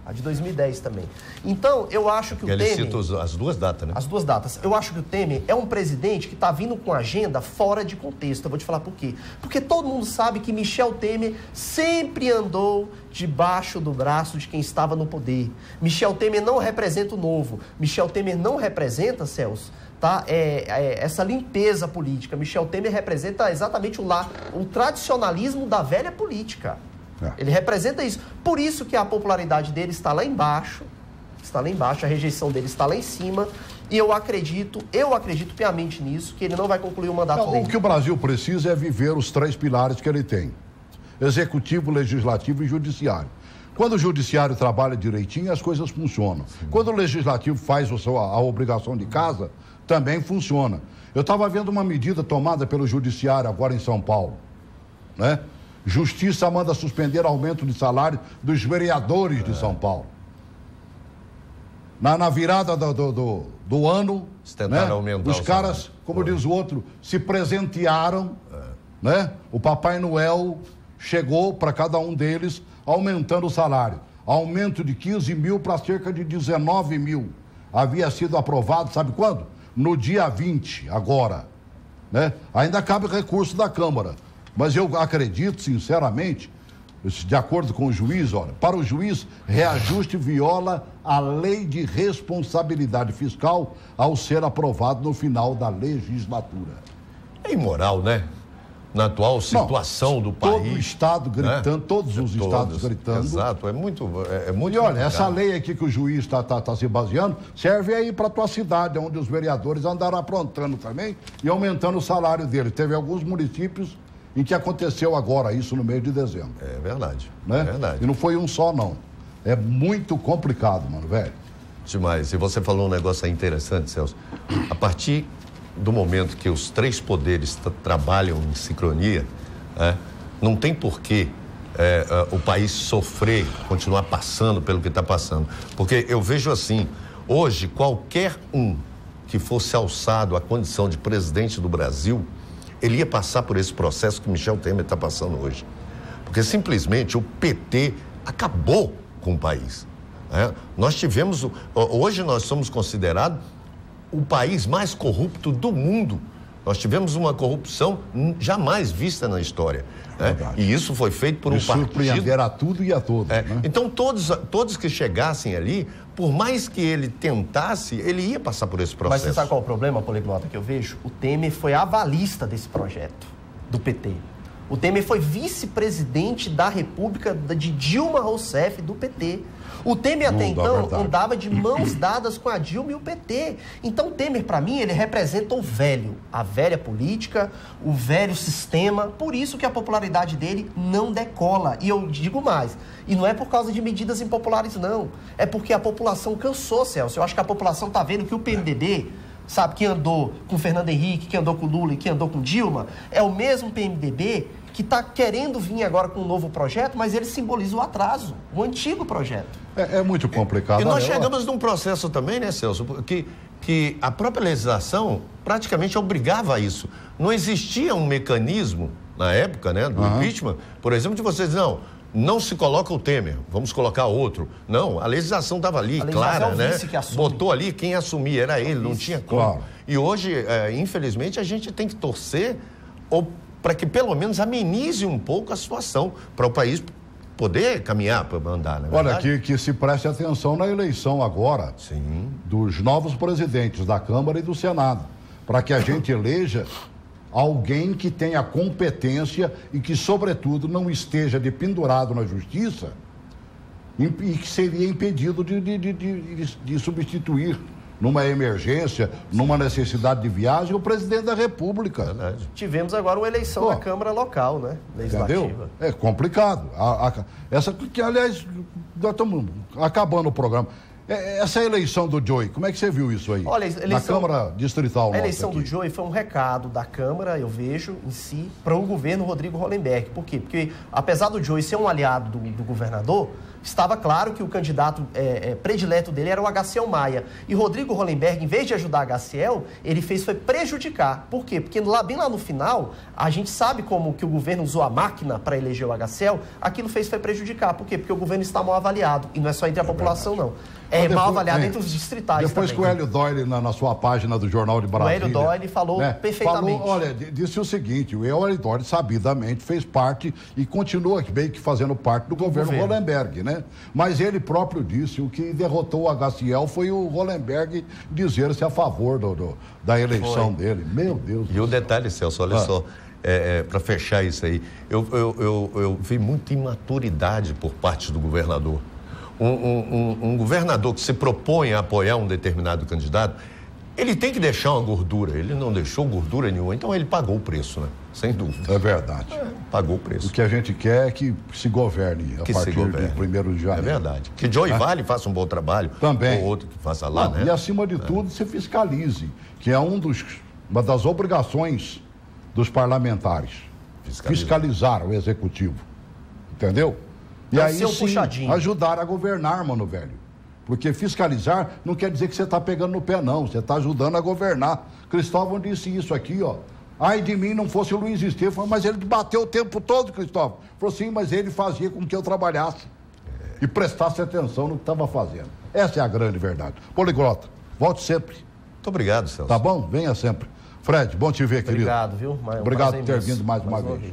[SPEAKER 2] A de 2010 também. Então, eu acho que o Temer...
[SPEAKER 3] Ele cita as duas datas, né?
[SPEAKER 2] As duas datas. Eu acho que o Temer é um presidente que está vindo com agenda fora de contexto. Eu vou te falar por quê. Porque todo mundo sabe que Michel Temer sempre andou debaixo do braço de quem estava no poder. Michel Temer não representa o novo. Michel Temer não representa, Celso, tá? Essa limpeza política. Michel Temer representa exatamente o tradicionalismo da velha política. Ele representa isso. Por isso que a popularidade dele está lá embaixo, a rejeição dele está lá em cima, e eu acredito piamente nisso, que ele não vai concluir o mandato dele.
[SPEAKER 1] O que o Brasil precisa é viver os 3 pilares que ele tem: executivo, legislativo e judiciário. Quando o judiciário trabalha direitinho, as coisas funcionam. Quando o legislativo faz a obrigação de casa, também funciona. Eu estava vendo uma medida tomada pelo judiciário agora em São Paulo, né? Justiça manda suspender aumento de salário dos vereadores de São Paulo. Na virada do ano, né, os caras, como diz o outro, se presentearam, né? O Papai Noel chegou para cada um deles aumentando o salário. Aumento de 15 mil para cerca de 19 mil. Havia sido aprovado, sabe quando? No dia 20, agora. Né? Ainda cabe recurso da Câmara. Mas eu acredito, sinceramente, de acordo com o juiz, olha, para o juiz, reajuste viola a lei de responsabilidade fiscal ao ser aprovado no final da legislatura.
[SPEAKER 3] É imoral, né? Na atual situação do país.
[SPEAKER 1] Todo o Estado gritando, né? Todos os estados gritando.
[SPEAKER 3] Exato, é muito
[SPEAKER 1] E olha, essa lei aqui que o juiz está se baseando, serve aí para a tua cidade, onde os vereadores andaram aprontando também e aumentando o salário deles. Teve alguns municípios em que aconteceu agora isso no mês de dezembro.
[SPEAKER 3] É verdade,
[SPEAKER 1] né?
[SPEAKER 3] É verdade.
[SPEAKER 1] E não foi um só, não. É muito complicado, mano, velho.
[SPEAKER 3] Demais. E você falou um negócio aí interessante, Celso. A partir do momento que os 3 poderes trabalham em sincronia, Não tem porquê o país sofrer, continuar passando pelo que está passando. Porque eu vejo assim, hoje, qualquer um que fosse alçado à condição de presidente do Brasil, ele ia passar por esse processo que Michel Temer está passando hoje. Porque simplesmente o PT acabou com o país. Nós tivemos, hoje nós somos considerados o país mais corrupto do mundo. Nós tivemos uma corrupção jamais vista na história. E isso foi feito por um partido...
[SPEAKER 1] surpreender a tudo e a todos. Né?
[SPEAKER 3] Então, todos que chegassem ali, por mais que ele tentasse, ele ia passar por esse processo.
[SPEAKER 2] Mas você sabe qual é o problema, poliglota, que eu vejo? O Temer foi avalista desse projeto do PT. O Temer foi vice-presidente da República de Dilma Rousseff, do PT. O Temer até então andava de mãos dadas com a Dilma e o PT. Então o Temer, para mim, ele representa o velho, a velha política, o velho sistema. Por isso que a popularidade dele não decola. E eu digo mais, e não é por causa de medidas impopulares, não. É porque a população cansou, Celso. Eu acho que a população está vendo que o PMDB, sabe, que andou com Fernando Henrique, que andou com Lula e que andou com Dilma, é o mesmo PMDB que está querendo vir agora com um novo projeto, mas ele simboliza o atraso, o antigo projeto.
[SPEAKER 1] É muito complicado.
[SPEAKER 3] E nós chegamos num processo também, né, Celso, que a própria legislação praticamente obrigava a isso. Não existia um mecanismo, na época, né, do impeachment, por exemplo, de vocês, não se coloca o Temer, vamos colocar outro. Não, a legislação estava ali, clara, né? Botou ali quem assumia, era ele, não tinha como. Claro. E hoje, infelizmente, a gente tem que torcer para que pelo menos amenize um pouco a situação, para o país poder caminhar, para andar, né?
[SPEAKER 1] Olha, que se preste atenção na eleição agora dos novos presidentes da Câmara e do Senado, para que a gente eleja alguém que tenha competência e que, sobretudo, não esteja pendurado na justiça e que seria impedido de substituir numa emergência, numa necessidade de viagem, o presidente da República.
[SPEAKER 2] Tivemos agora uma eleição na Câmara local, né? Legislativa.
[SPEAKER 1] Entendeu? É complicado. Essa que, aliás, nós estamos acabando o programa. Essa eleição do Joey, como é que você viu isso aí?
[SPEAKER 2] Olha,
[SPEAKER 1] na Câmara Distrital.
[SPEAKER 2] A eleição do Joey foi um recado da Câmara, eu vejo, em si, para o governo Rodrigo Hollenberg. Por quê? Porque, apesar do Joey ser um aliado do governador, estava claro que o candidato predileto dele era o HCL Maia. E Rodrigo Hollenberg, em vez de ajudar HCL, ele foi prejudicar. Por quê? Porque bem lá no final, a gente sabe como que o governo usou a máquina para eleger o HCL, aquilo foi prejudicar. Por quê? Porque o governo está mal avaliado. E não é só entre a população, não. Depois, mal avaliado entre os distritais
[SPEAKER 1] depois
[SPEAKER 2] também.
[SPEAKER 1] Que o Hélio Doyle, na sua página do Jornal de Brasília...
[SPEAKER 2] O Hélio Doyle falou perfeitamente.
[SPEAKER 1] Disse o seguinte, o Hélio Doyle sabidamente fez parte e continua meio que fazendo parte do governo Hollenberg, né? Mas ele próprio disse, o que derrotou o HCL foi o Hollenberg dizer-se a favor da eleição dele. Meu Deus.
[SPEAKER 3] E o detalhe, Celso, olha só, para fechar isso aí, eu vi muita imaturidade por parte do governador. Um governador que se propõe a apoiar um determinado candidato, ele tem que deixar uma gordura. Ele não deixou gordura nenhuma, então ele pagou o preço, né? Sem dúvida.
[SPEAKER 1] É verdade.
[SPEAKER 3] Pagou o preço.
[SPEAKER 1] O que a gente quer é que se governe a partir de 1º de janeiro.
[SPEAKER 3] É verdade. Que Joey Vale faça um bom trabalho.
[SPEAKER 1] Também.
[SPEAKER 3] Ou outro que faça lá, né?
[SPEAKER 1] E acima de tudo, se fiscalize, que é uma das obrigações dos parlamentares. Fiscalizar o executivo. Entendeu? E aí sim, ajudar a governar, mano, velho. Porque fiscalizar não quer dizer que você está pegando no pé, não. Você está ajudando a governar. Cristóvão disse isso aqui, ó. Ai de mim não fosse o Luiz Estevam, mas ele bateu o tempo todo, Cristóvão. Falou sim, mas ele fazia com que eu trabalhasse e prestasse atenção no que estava fazendo. Essa é a grande verdade. Poliglota, volte sempre.
[SPEAKER 3] Muito obrigado, Celso.
[SPEAKER 1] Tá bom? Venha sempre. Fred, bom te ver, querido.
[SPEAKER 2] Obrigado, viu?
[SPEAKER 1] Obrigado por ter vindo mais uma vez.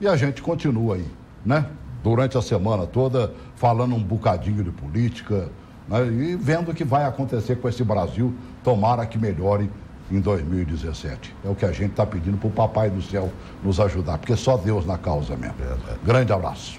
[SPEAKER 1] E a gente continua aí, né? Durante a semana toda, falando um bocadinho de política, né? E vendo o que vai acontecer com esse Brasil. Tomara que melhore em 2017. É o que a gente está pedindo para o Papai do Céu nos ajudar, porque só Deus na causa mesmo. Grande abraço.